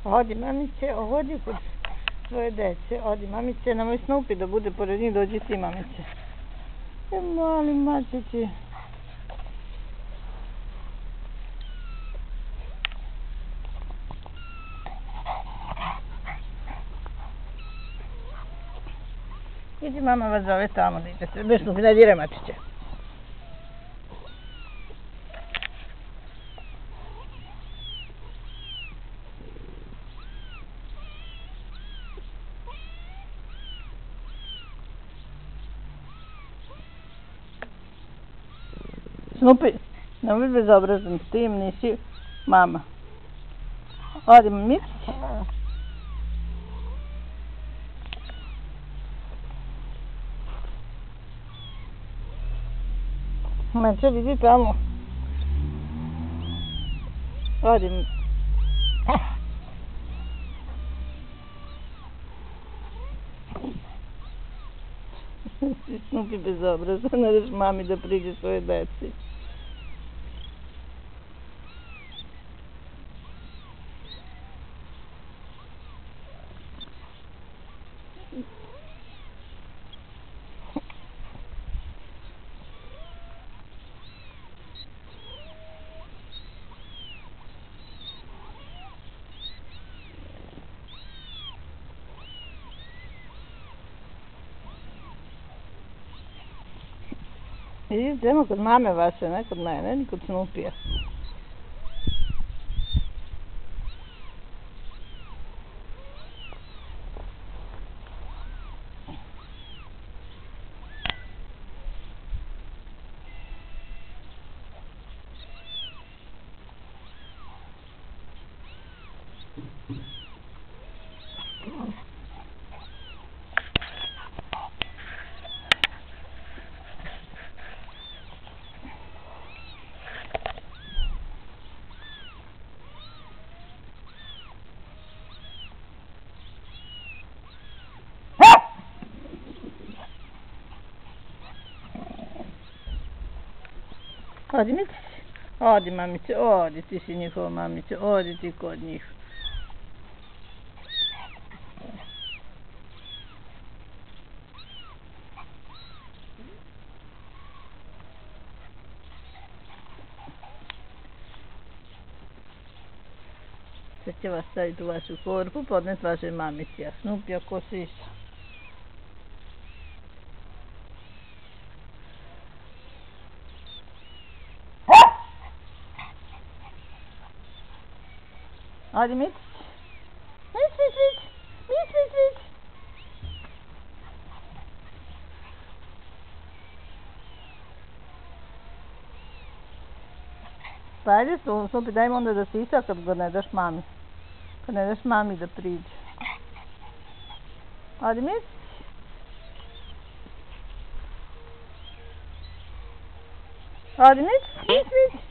Odi mamice, odi kod svoje dece, odi mamice, nemoj Snoopy da bude pored njih, dođi ti mamice. Mali mačići. Idi, mama vas zove tamo da idete, bez Snoopy, ne diraj mačiće. Snoopy, nemoj bezobrazan, s tim nisi mama. Odi mamice. Mače, vidi tamo. Odi. Snoopy bezobrazan, ne daš mami da priđe svoje deci. Idemo kod mame vaše, ne kod mene, ni kod Snoopija. Odi mi, odi mamice, odi, ti si njihova mamice, odi ti kod njih. Sad će vas staviti u vašu korpu, podnet vašoj mamici, a Snoopy ako sisa. Odi Mic. Mic. Pa ajde Snoopy, daj mu onda da sisa kad ga ne daš mami. Kad ne daš mami da priđe. Odi Mic. Odi Mic.